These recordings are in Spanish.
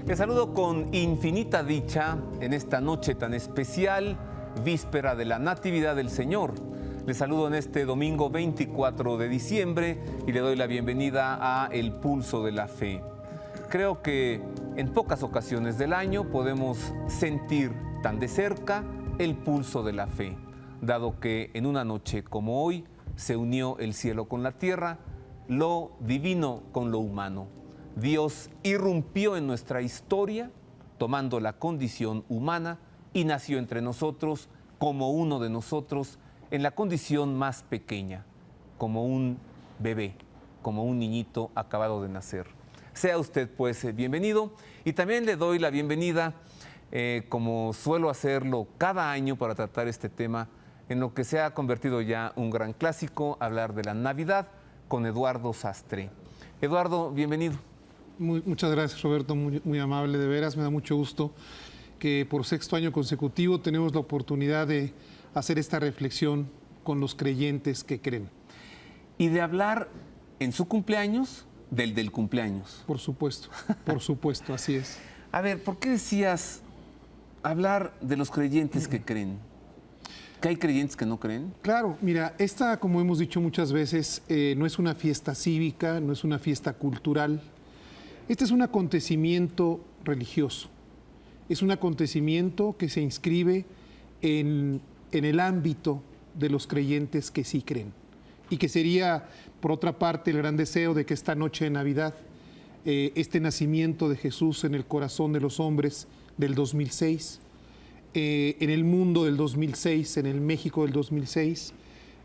Les saludo con infinita dicha en esta noche tan especial, víspera de la Natividad del Señor. Les saludo en este domingo 24 de diciembre y le doy la bienvenida a El Pulso de la Fe. Creo que en pocas ocasiones del año podemos sentir tan de cerca el pulso de la fe, dado que en una noche como hoy se unió el cielo con la tierra, lo divino con lo humano. Dios irrumpió en nuestra historia, tomando la condición humana y nació entre nosotros como uno de nosotros en la condición más pequeña, como un bebé, como un niñito acabado de nacer. Sea usted pues bienvenido y también le doy la bienvenida, como suelo hacerlo cada año para tratar este tema, en lo que se ha convertido ya un gran clásico, hablar de la Navidad con Eduardo Sastre. Eduardo, bienvenido. Muchas gracias, Roberto, muy amable, de veras, me da mucho gusto que por sexto año consecutivo tenemos la oportunidad de hacer esta reflexión con los creyentes que creen. Y de hablar en su cumpleaños del cumpleaños. Por supuesto, así es. A ver, ¿por qué decías hablar de los creyentes que creen? ¿Que hay creyentes que no creen? Claro, mira, esta, como hemos dicho muchas veces, no es una fiesta cívica, no es una fiesta cultural. Este es un acontecimiento religioso. Es un acontecimiento que se inscribe en el ámbito de los creyentes que sí creen. Y que sería, por otra parte, el gran deseo de que esta noche de Navidad, este nacimiento de Jesús en el corazón de los hombres del 2006, en el mundo del 2006, en el México del 2006,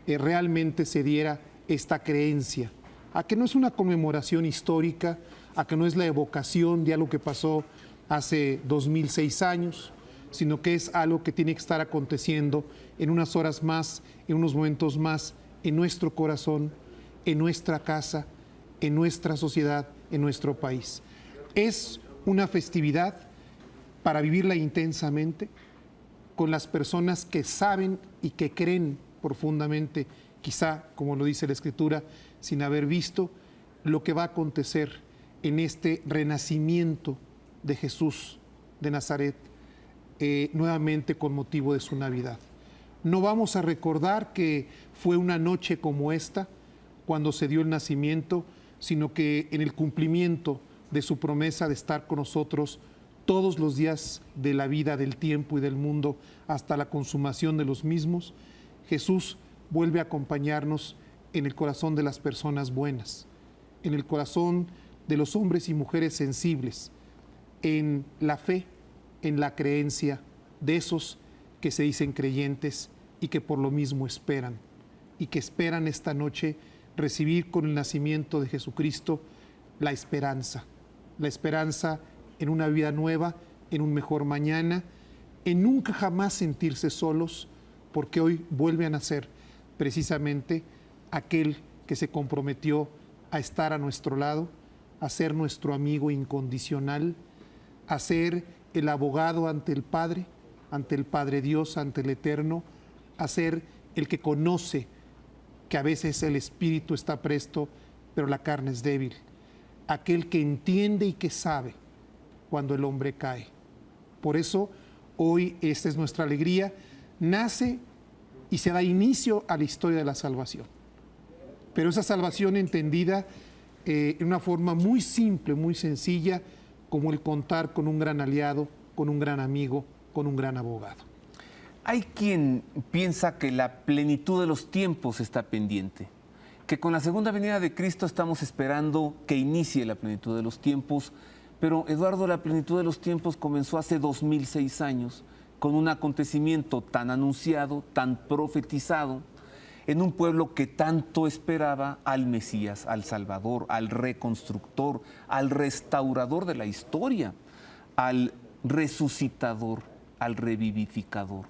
realmente se diera esta creencia, a que no es una conmemoración histórica, a que no es la evocación de algo que pasó hace 2006 años, sino que es algo que tiene que estar aconteciendo en unas horas más, en unos momentos más, en nuestro corazón, en nuestra casa, en nuestra sociedad, en nuestro país. Es una festividad para vivirla intensamente con las personas que saben y que creen profundamente, quizá, como lo dice la Escritura, sin haber visto lo que va a acontecer en este renacimiento de Jesús de Nazaret, nuevamente con motivo de su Navidad. No vamos a recordar que fue una noche como esta, cuando se dio el nacimiento, sino que en el cumplimiento de su promesa de estar con nosotros todos los días de la vida, del tiempo y del mundo, hasta la consumación de los mismos, Jesús vuelve a acompañarnos en el corazón de las personas buenas, en el corazón de los hombres y mujeres sensibles, en la fe, en la creencia de esos que se dicen creyentes y que por lo mismo esperan, y que esperan esta noche recibir con el nacimiento de Jesucristo la esperanza en una vida nueva, en un mejor mañana, en nunca jamás sentirse solos, porque hoy vuelve a nacer precisamente aquel que se comprometió a estar a nuestro lado, a ser nuestro amigo incondicional, a ser el abogado ante el Padre Dios, ante el Eterno, a ser el que conoce que a veces el espíritu está presto, pero la carne es débil, aquel que entiende y que sabe cuando el hombre cae. Por eso, hoy esta es nuestra alegría, nace y se da inicio a la historia de la salvación. Pero esa salvación entendida en una forma muy simple, muy sencilla, como el contar con un gran aliado, con un gran amigo, con un gran abogado. Hay quien piensa que la plenitud de los tiempos está pendiente, que con la segunda venida de Cristo estamos esperando que inicie la plenitud de los tiempos, pero Eduardo, la plenitud de los tiempos comenzó hace 2006 años, con un acontecimiento tan anunciado, tan profetizado, en un pueblo que tanto esperaba al Mesías, al Salvador, al reconstructor, al restaurador de la historia, al resucitador, al revivificador.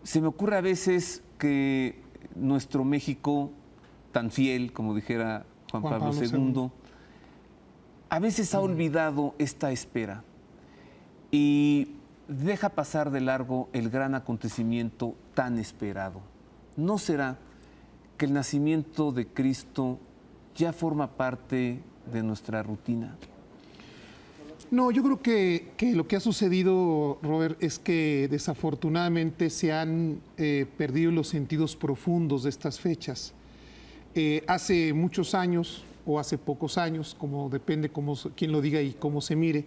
Se me ocurre a veces que nuestro México, tan fiel, como dijera Juan Pablo II, a veces ha olvidado esta espera y deja pasar de largo el gran acontecimiento tan esperado. ¿No será que el nacimiento de Cristo ya forma parte de nuestra rutina? No, yo creo que lo que ha sucedido, Robert, es que desafortunadamente se han perdido los sentidos profundos de estas fechas. Hace muchos años, o hace pocos años, como depende quién lo diga y cómo se mire,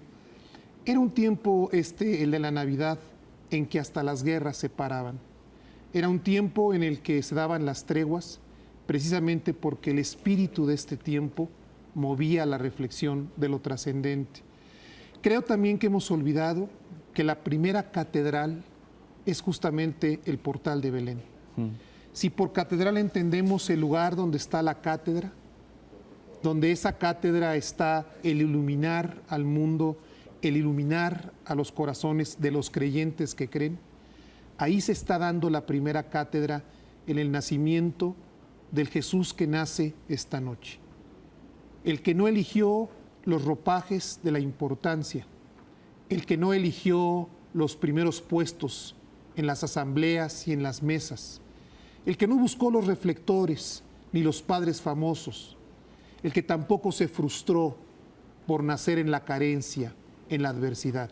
era un tiempo el de la Navidad, en que hasta las guerras se paraban. Era un tiempo en el que se daban las treguas, precisamente porque el espíritu de este tiempo movía la reflexión de lo trascendente. Creo también que hemos olvidado que la primera catedral es justamente el portal de Belén. Si por catedral entendemos el lugar donde está la cátedra, donde esa cátedra está el iluminar al mundo, el iluminar a los corazones de los creyentes que creen, ahí se está dando la primera cátedra en el nacimiento del Jesús que nace esta noche. El que no eligió los ropajes de la importancia, el que no eligió los primeros puestos en las asambleas y en las mesas, el que no buscó los reflectores ni los padres famosos, el que tampoco se frustró por nacer en la carencia, en la adversidad.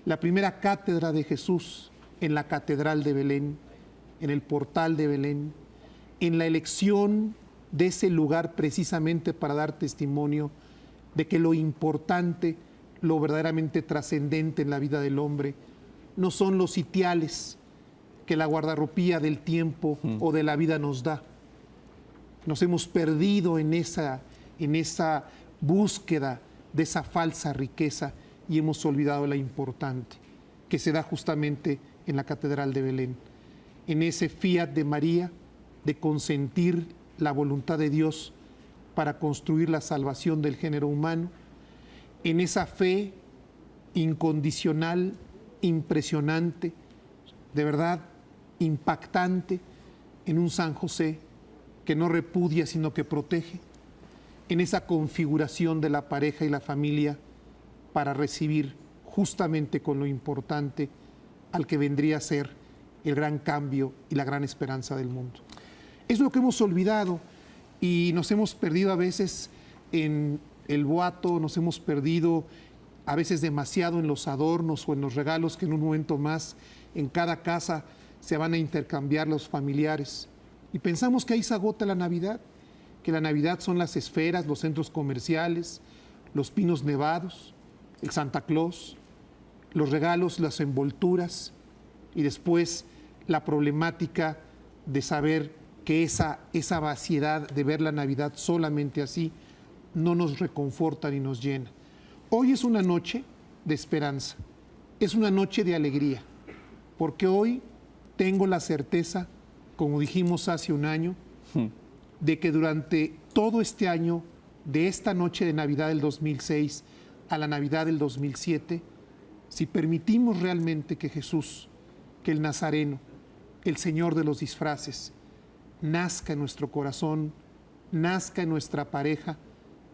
La primera cátedra de Jesús en la catedral de Belén, en el portal de Belén, en la elección de ese lugar precisamente para dar testimonio de que lo importante, lo verdaderamente trascendente en la vida del hombre, no son los sitiales que la guardarropía del tiempo o de la vida nos da. Nos hemos perdido en esa búsqueda de esa falsa riqueza y hemos olvidado la importante que se da justamente en la Catedral de Belén, en ese fiat de María de consentir la voluntad de Dios para construir la salvación del género humano, en esa fe incondicional, impresionante, de verdad impactante, en un San José que no repudia sino que protege, en esa configuración de la pareja y la familia para recibir justamente con lo importante al que vendría a ser el gran cambio y la gran esperanza del mundo. Es lo que hemos olvidado y nos hemos perdido a veces en el boato, nos hemos perdido a veces demasiado en los adornos o en los regalos que en un momento más en cada casa se van a intercambiar los familiares. Y pensamos que ahí se agota la Navidad, que la Navidad son las esferas, los centros comerciales, los pinos nevados, el Santa Claus, los regalos, las envolturas y después la problemática de saber que esa vaciedad de ver la Navidad solamente así no nos reconforta ni nos llena. Hoy es una noche de esperanza, es una noche de alegría, porque hoy tengo la certeza, como dijimos hace un año, de que durante todo este año, de esta noche de Navidad del 2006 a la Navidad del 2007, si permitimos realmente que Jesús, que el Nazareno, el Señor de los disfraces, nazca en nuestro corazón, nazca en nuestra pareja,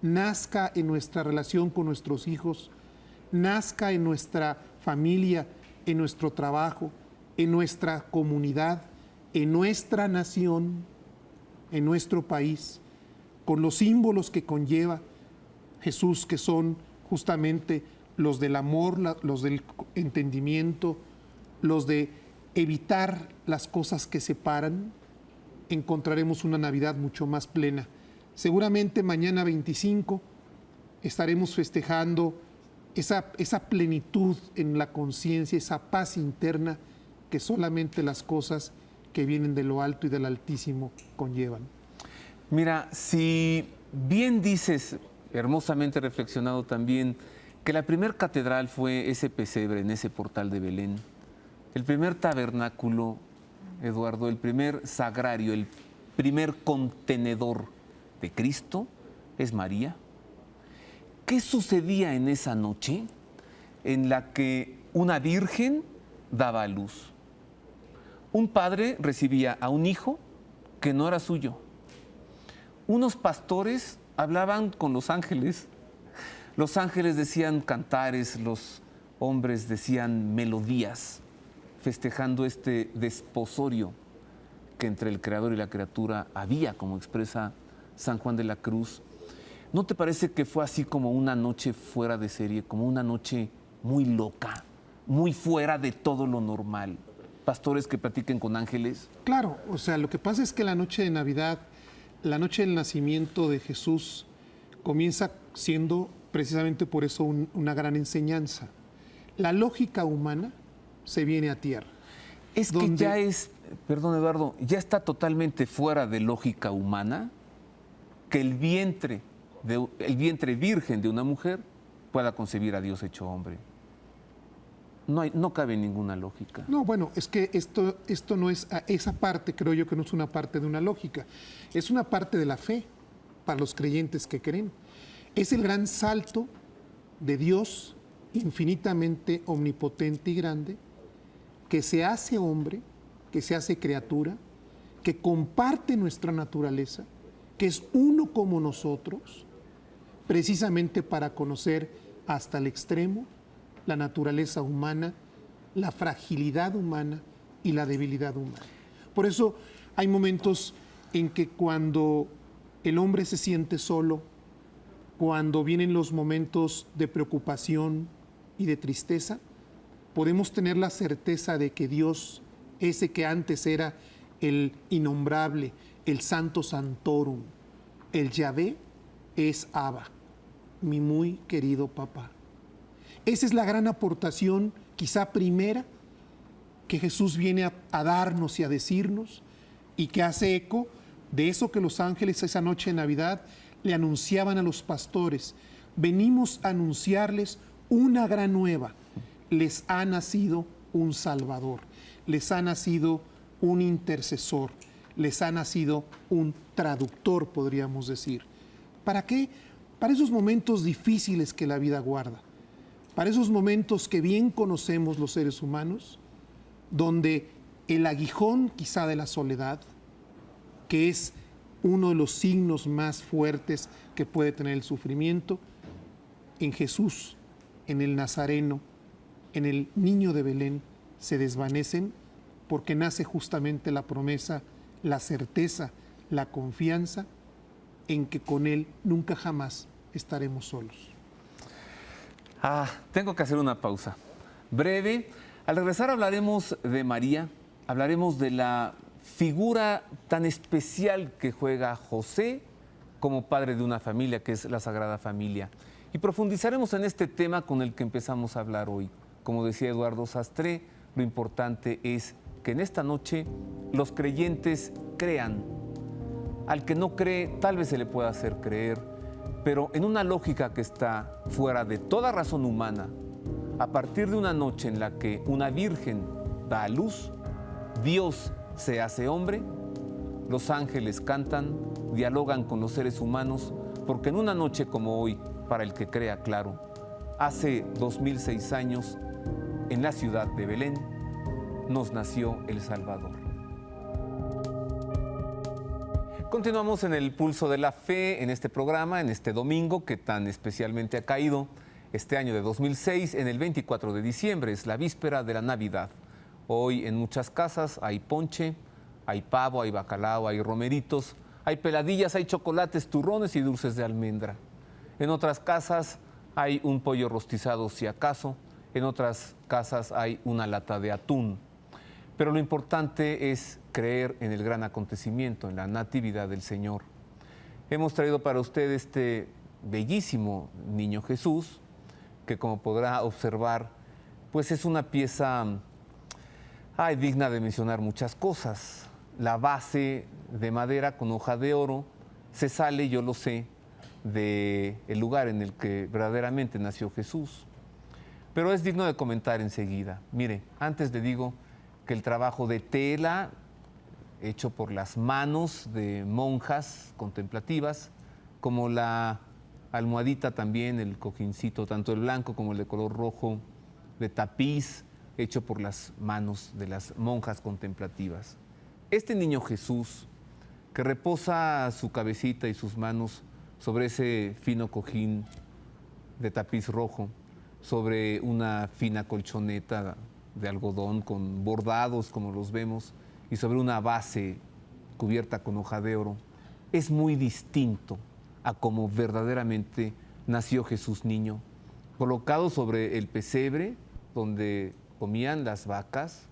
nazca en nuestra relación con nuestros hijos, nazca en nuestra familia, en nuestro trabajo, en nuestra comunidad, en nuestra nación, en nuestro país, con los símbolos que conlleva Jesús, que son justamente los del amor, los del entendimiento, los de evitar las cosas que separan, encontraremos una Navidad mucho más plena. Seguramente mañana 25 estaremos festejando esa plenitud en la conciencia, esa paz interna que solamente las cosas que vienen de lo alto y del Altísimo conllevan. Mira, si bien dices, hermosamente reflexionado también, que la primer catedral fue ese pesebre en ese portal de Belén, el primer tabernáculo, Eduardo, el primer sagrario, el primer contenedor de Cristo es María. ¿Qué sucedía en esa noche en la que una virgen daba a luz? Un padre recibía a un hijo que no era suyo. Unos pastores hablaban con los ángeles. Los ángeles decían cantares, los hombres decían melodías, festejando este desposorio que entre el Creador y la criatura había, como expresa San Juan de la Cruz. ¿No te parece que fue así como una noche fuera de serie, como una noche muy loca, muy fuera de todo lo normal? Pastores que platiquen con ángeles. Claro, o sea, lo que pasa es que la noche de Navidad, la noche del nacimiento de Jesús, comienza siendo precisamente por eso una gran enseñanza. La lógica humana se viene a tierra. Es que ya es, perdón Eduardo, ya está totalmente fuera de lógica humana que el vientre virgen de una mujer pueda concebir a Dios hecho hombre. No cabe ninguna lógica. No, bueno, es que esto no es, esa parte creo yo que no es una parte de una lógica, es una parte de la fe para los creyentes que creen. Es el gran salto de Dios infinitamente omnipotente y grande, que se hace hombre, que se hace criatura, que comparte nuestra naturaleza, que es uno como nosotros, precisamente para conocer hasta el extremo la naturaleza humana, la fragilidad humana y la debilidad humana. Por eso hay momentos en que cuando el hombre se siente solo, cuando vienen los momentos de preocupación y de tristeza, podemos tener la certeza de que Dios, ese que antes era el innombrable, el Santo Santorum, el Yahvé, es Abba, mi muy querido papá. Esa es la gran aportación, quizá primera, que Jesús viene a darnos y a decirnos, y que hace eco de eso que los ángeles esa noche de Navidad le anunciaban a los pastores. Venimos a anunciarles una gran nueva. Les ha nacido un Salvador, les ha nacido un intercesor, les ha nacido un traductor, podríamos decir. ¿Para qué? Para esos momentos difíciles que la vida guarda. Para esos momentos que bien conocemos los seres humanos, donde el aguijón quizá de la soledad, que es uno de los signos más fuertes que puede tener el sufrimiento, en Jesús, en el Nazareno, en el niño de Belén, se desvanecen porque nace justamente la promesa, la certeza, la confianza en que con Él nunca jamás estaremos solos. Tengo que hacer una pausa breve. Al regresar hablaremos de María, hablaremos de la figura tan especial que juega José como padre de una familia, que es la Sagrada Familia. Y profundizaremos en este tema con el que empezamos a hablar hoy. Como decía Eduardo Sastre, lo importante es que en esta noche los creyentes crean. Al que no cree, tal vez se le pueda hacer creer, pero en una lógica que está fuera de toda razón humana, a partir de una noche en la que una virgen da a luz, Dios se hace hombre, los ángeles cantan, dialogan con los seres humanos, porque en una noche como hoy, para el que crea, claro, hace 2006 años, en la ciudad de Belén, nos nació el Salvador. Continuamos en el Pulso de la Fe, en este programa, en este domingo que tan especialmente ha caído este año de 2006, en el 24 de diciembre, es la víspera de la Navidad. Hoy en muchas casas hay ponche, hay pavo, hay bacalao, hay romeritos, hay peladillas, hay chocolates, turrones y dulces de almendra. En otras casas hay un pollo rostizado si acaso, en otras casas hay una lata de atún. Pero lo importante es creer en el gran acontecimiento, en la natividad del Señor. Hemos traído para usted este bellísimo niño Jesús, que como podrá observar, pues es una pieza digna de mencionar muchas cosas. La base de madera con hoja de oro se sale, yo lo sé, del lugar en el que verdaderamente nació Jesús. Pero es digno de comentar enseguida. Mire, antes le digo que el trabajo de tela hecho por las manos de monjas contemplativas, como la almohadita también, el cojincito, tanto el blanco como el de color rojo, de tapiz, hecho por las manos de las monjas contemplativas. Este niño Jesús, que reposa su cabecita y sus manos sobre ese fino cojín de tapiz rojo, sobre una fina colchoneta de algodón con bordados como los vemos y sobre una base cubierta con hoja de oro, es muy distinto a cómo verdaderamente nació Jesús niño, colocado sobre el pesebre donde comían las vacas,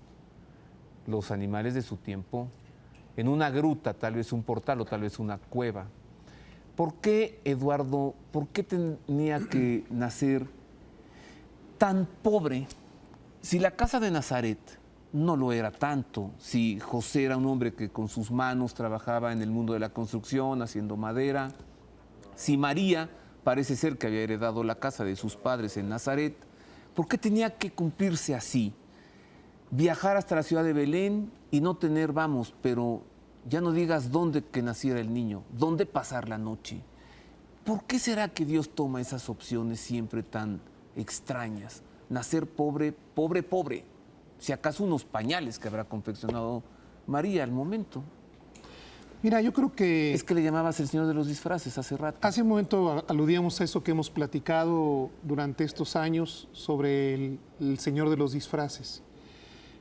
los animales de su tiempo, en una gruta, tal vez un portal o tal vez una cueva. ¿Por qué, Eduardo, por qué tenía que nacer tan pobre si la casa de Nazaret no lo era tanto? Si José era un hombre que con sus manos trabajaba en el mundo de la construcción, haciendo madera, si María parece ser que había heredado la casa de sus padres en Nazaret, ¿por qué tenía que cumplirse así? Viajar hasta la ciudad de Belén y no tener, vamos, pero ya no digas dónde que naciera el niño, dónde pasar la noche. ¿Por qué será que Dios toma esas opciones siempre tan extrañas? Nacer pobre, pobre, pobre. Si acaso unos pañales que habrá confeccionado María al momento. Mira, yo creo que... Es que le llamabas el Señor de los disfraces hace rato. Hace un momento aludíamos a eso que hemos platicado durante estos años sobre el Señor de los disfraces.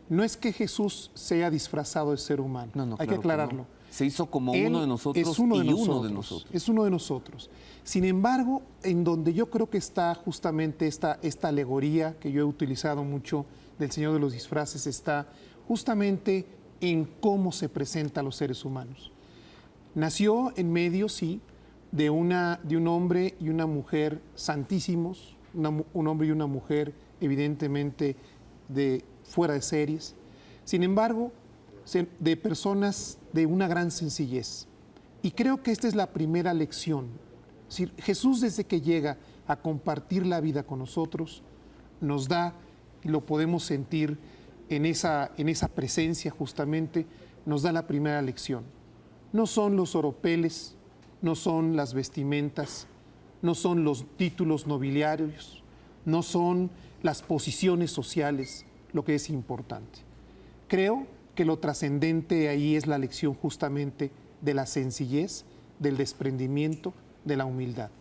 No es que Jesús sea disfrazado de ser humano, No, hay claro que aclararlo. no. Se hizo como Él uno de nosotros es uno de y nosotros, uno de nosotros. Es uno de nosotros. Sin embargo, en donde yo creo que está justamente esta alegoría que yo he utilizado mucho del Señor de los disfraces, está justamente en cómo se presenta a los seres humanos. Nació en medio, sí, de un hombre y una mujer santísimos, un hombre y una mujer evidentemente fuera de series. Sin embargo, de personas de una gran sencillez. Y creo que esta es la primera lección. Es decir, Jesús, desde que llega a compartir la vida con nosotros, nos da, y lo podemos sentir en esa presencia justamente, nos da la primera lección. No son los oropeles, no son las vestimentas, no son los títulos nobiliarios, no son las posiciones sociales lo que es importante. Creo que lo trascendente ahí es la lección justamente de la sencillez, del desprendimiento, de la humildad.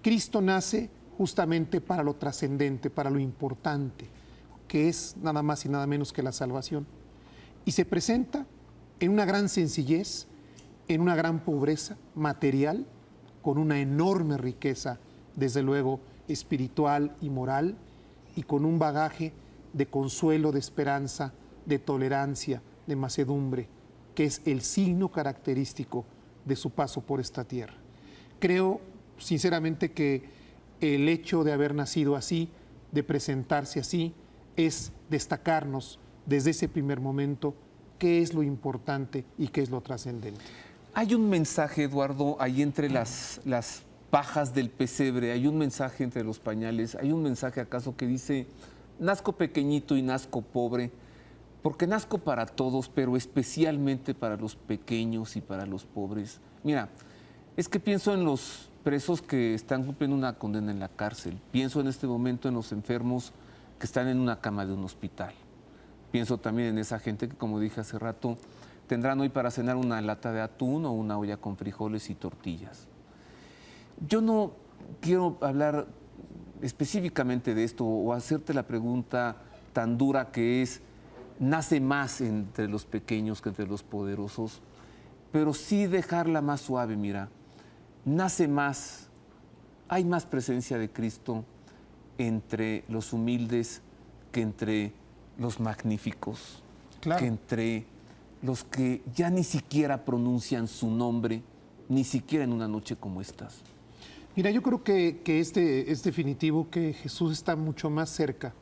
Cristo nace justamente para lo trascendente, para lo importante, que es nada más y nada menos que la salvación. Y se presenta en una gran sencillez, en una gran pobreza material, con una enorme riqueza, desde luego, espiritual y moral, y con un bagaje de consuelo, de esperanza, de tolerancia, de mansedumbre, que es el signo característico de su paso por esta tierra. Creo, sinceramente, que el hecho de haber nacido así, de presentarse así, es destacarnos desde ese primer momento qué es lo importante y qué es lo trascendente. Hay un mensaje, Eduardo, ahí entre las pajas del pesebre, hay un mensaje entre los pañales, hay un mensaje acaso que dice, nazco pequeñito y nazco pobre, porque nazco para todos, pero especialmente para los pequeños y para los pobres. Mira, es que pienso en los presos que están cumpliendo una condena en la cárcel, pienso en este momento en los enfermos que están en una cama de un hospital, pienso también en esa gente que, como dije hace rato, tendrán hoy para cenar una lata de atún o una olla con frijoles y tortillas. Yo no quiero hablar específicamente de esto o hacerte la pregunta tan dura que es, nace más entre los pequeños que entre los poderosos, pero sí dejarla más suave, mira, nace más, hay más presencia de Cristo entre los humildes que entre los magníficos, Claro. que entre los que ya ni siquiera pronuncian su nombre, ni siquiera en una noche como estas. Mira, yo creo que es definitivo que Jesús está mucho más cerca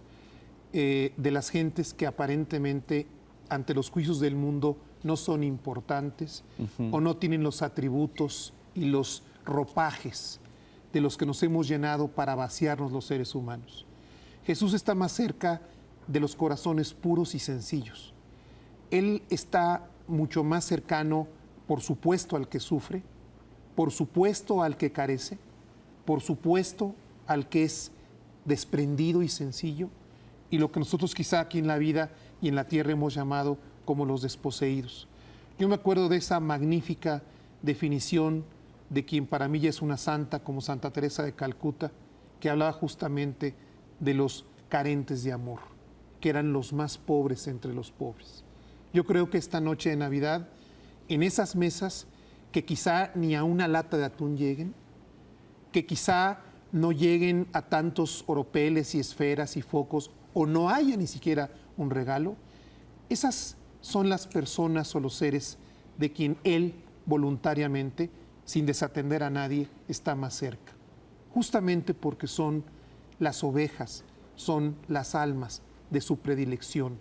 de las gentes que aparentemente ante los juicios del mundo no son importantes o no tienen los atributos y los ropajes de los que nos hemos llenado para vaciarnos los seres humanos. Jesús está más cerca de los corazones puros y sencillos. Él está mucho más cercano, por supuesto, al que sufre, por supuesto, al que carece, por supuesto, al que es desprendido y sencillo, y lo que nosotros quizá aquí en la vida y en la tierra hemos llamado como los desposeídos. Yo me acuerdo de esa magnífica definición de quien para mí ya es una santa, como Santa Teresa de Calcuta, que hablaba justamente de los carentes de amor, que eran los más pobres entre los pobres. Yo creo que esta noche de Navidad, en esas mesas, que quizá ni a una lata de atún lleguen, que quizá no lleguen a tantos oropeles y esferas y focos, o no haya ni siquiera un regalo. Esas son las personas o los seres de quien Él voluntariamente, sin desatender a nadie, está más cerca. Justamente porque son las ovejas, son las almas de su predilección,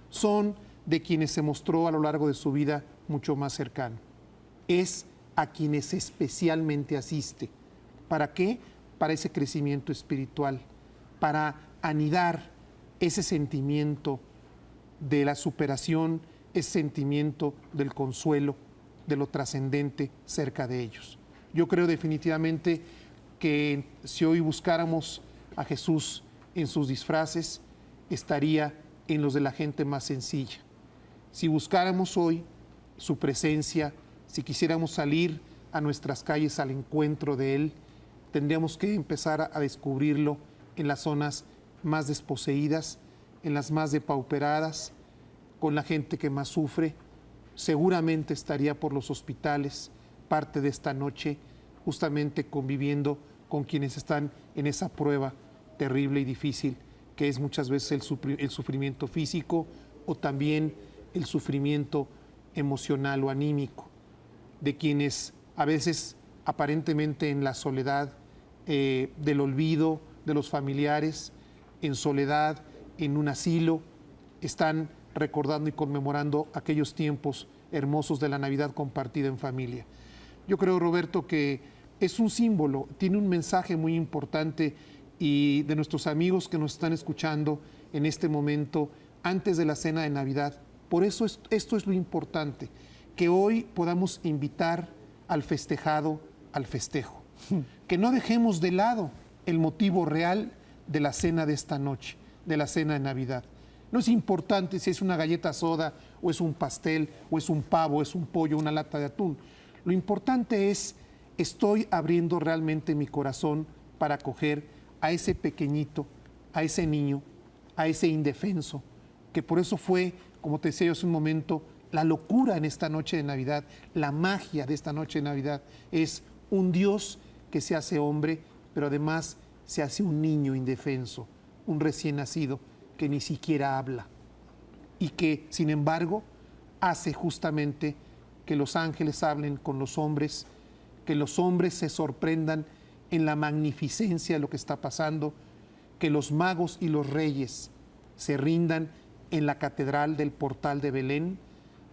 son de quienes se mostró a lo largo de su vida mucho más cercano. Es a quienes especialmente asiste. ¿Para qué? Para ese crecimiento espiritual, para anidar ese sentimiento de la superación, ese sentimiento del consuelo, de lo trascendente cerca de ellos. Yo creo definitivamente que si hoy buscáramos a Jesús en sus disfraces, estaría en los de la gente más sencilla. Si buscáramos hoy su presencia, si quisiéramos salir a nuestras calles al encuentro de Él, tendríamos que empezar a descubrirlo en las zonas más desposeídas, en las más depauperadas, con la gente que más sufre. Seguramente estaría por los hospitales parte de esta noche, justamente conviviendo con quienes están en esa prueba terrible y difícil, que es muchas veces el sufrimiento físico o también el sufrimiento emocional o anímico, de quienes a veces aparentemente en la soledad del olvido de los familiares, en soledad, en un asilo, están recordando y conmemorando aquellos tiempos hermosos de la Navidad compartida en familia. Yo creo, Roberto, que es un símbolo, tiene un mensaje muy importante, y de nuestros amigos que nos están escuchando en este momento, antes de la cena de Navidad. Por eso esto es lo importante, que hoy podamos invitar al festejado al festejo, que no dejemos de lado el motivo real de la cena de esta noche, de la cena de Navidad. No es importante si es una galleta soda, o es un pastel, o es un pavo, o es un pollo, una lata de atún. Lo importante es, estoy abriendo realmente mi corazón para acoger a ese pequeñito, a ese niño, a ese indefenso, que por eso fue, como te decía yo hace un momento, la locura en esta noche de Navidad, la magia de esta noche de Navidad, es un Dios que se hace hombre, pero además se hace un niño indefenso, un recién nacido que ni siquiera habla, y que, sin embargo, hace justamente que los ángeles hablen con los hombres, que los hombres se sorprendan en la magnificencia de lo que está pasando, que los magos y los reyes se rindan en la catedral del portal de Belén,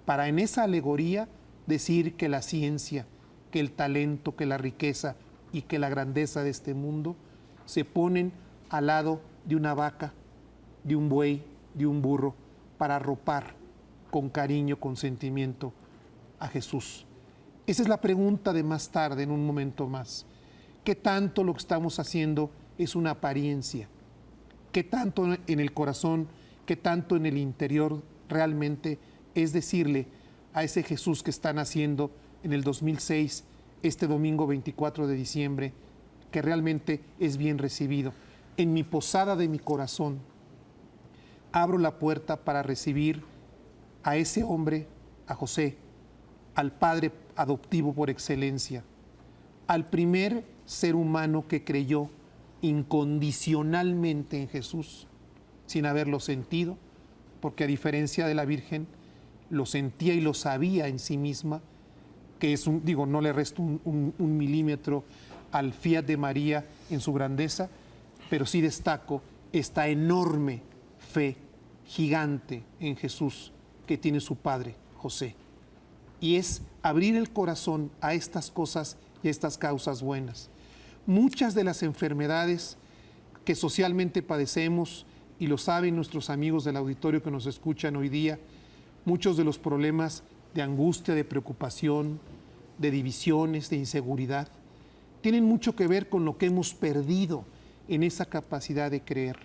para en esa alegoría decir que la ciencia, que el talento, que la riqueza y que la grandeza de este mundo se ponen al lado de una vaca, de un buey, de un burro, para arropar con cariño, con sentimiento a Jesús. Esa es la pregunta de más tarde, en un momento más. ¿Qué tanto lo que estamos haciendo es una apariencia? ¿Qué tanto en el corazón, qué tanto en el interior realmente es decirle a ese Jesús que está naciendo en el 2006, este domingo 24 de diciembre, que realmente es bien recibido? En mi posada de mi corazón, abro la puerta para recibir a ese hombre, a José, al padre adoptivo por excelencia, al primer ser humano que creyó incondicionalmente en Jesús, sin haberlo sentido, porque a diferencia de la Virgen, lo sentía y lo sabía en sí misma, que es no le resto un milímetro al fiat de María en su grandeza, pero sí destaco esta enorme fe gigante en Jesús que tiene su padre, José. Y es abrir el corazón a estas cosas y a estas causas buenas. Muchas de las enfermedades que socialmente padecemos, y lo saben nuestros amigos del auditorio que nos escuchan hoy día, muchos de los problemas de angustia, de preocupación, de divisiones, de inseguridad, tienen mucho que ver con lo que hemos perdido en esa capacidad de creer.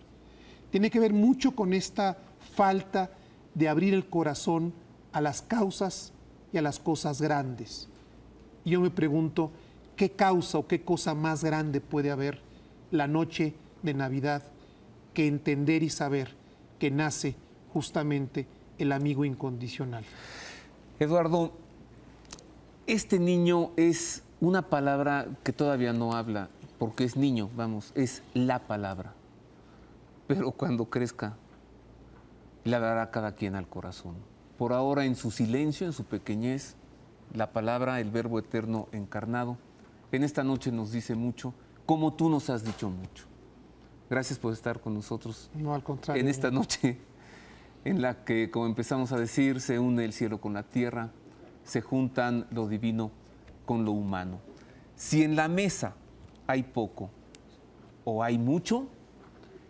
Tiene que ver mucho con esta falta de abrir el corazón a las causas y a las cosas grandes. Y yo me pregunto, ¿qué causa o qué cosa más grande puede haber la noche de Navidad que entender y saber que nace justamente el amigo incondicional? Eduardo, Este niño es una palabra que todavía no habla, porque es niño, vamos, es la palabra. Pero cuando crezca, le hablará cada quien al corazón. Por ahora, en su silencio, en su pequeñez, la palabra, el Verbo eterno encarnado, en esta noche nos dice mucho, como tú nos has dicho mucho. Gracias por estar con nosotros. No, al contrario. En esta noche en la que, como empezamos a decir, se une el cielo con la tierra, se juntan lo divino con lo humano. Si en la mesa hay poco o hay mucho,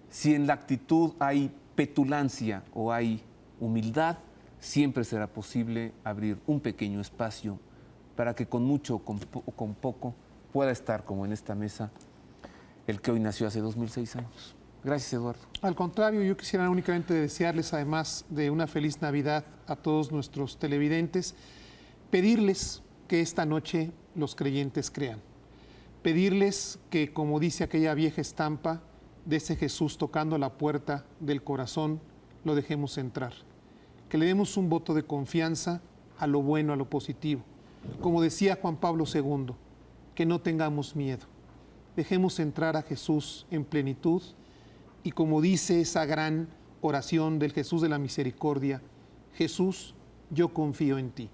si en la actitud hay petulancia o hay humildad, siempre será posible abrir un pequeño espacio para que con mucho o con poco pueda estar, como en esta mesa, el que hoy nació hace 2006 años. Gracias, Eduardo. Al contrario, yo quisiera únicamente desearles, además de una feliz Navidad a todos nuestros televidentes, pedirles que esta noche los creyentes crean. Pedirles que, como dice aquella vieja estampa de ese Jesús tocando la puerta del corazón, lo dejemos entrar. Que le demos un voto de confianza a lo bueno, a lo positivo. Como decía Juan Pablo II, que no tengamos miedo. Dejemos entrar a Jesús en plenitud y, como dice esa gran oración del Jesús de la Misericordia, Jesús, yo confío en ti.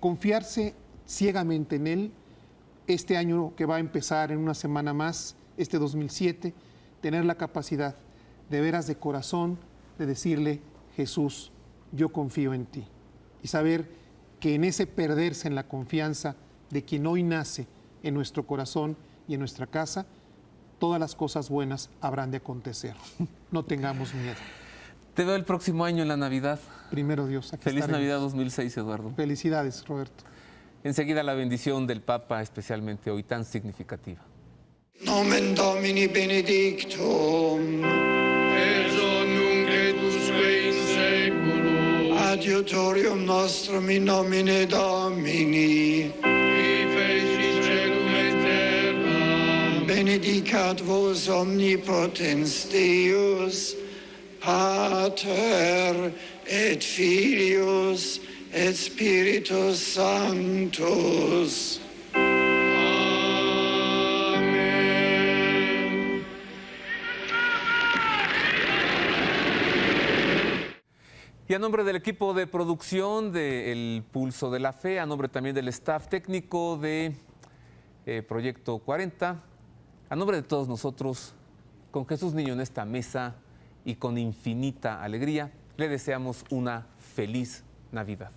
Confiarse ciegamente en Él, este año que va a empezar en una semana más, este 2007, tener la capacidad de veras de corazón de decirle, Jesús, yo confío en ti. Y saber que en ese perderse en la confianza de quien hoy nace en nuestro corazón y en nuestra casa, todas las cosas buenas habrán de acontecer. No tengamos miedo. Te veo el próximo año en la Navidad. Primero Dios. Feliz estaremos. Navidad 2006, Eduardo. Felicidades, Roberto. Enseguida la bendición del Papa, especialmente hoy tan significativa. Nomen Domini benedictum. Ex hoc nunc et usque in saeculum. Adiutorium nostrum in nomine Domini. Qui fecit caelum et terra. Benedicat vos omnipotens Deus, Pater et Filius et Spiritus Sanctus. Amen. Y a nombre del equipo de producción de El Pulso de la Fe, a nombre también del staff técnico de Proyecto 40, a nombre de todos nosotros, con Jesús Niño en esta mesa y con infinita alegría, le deseamos una feliz Navidad.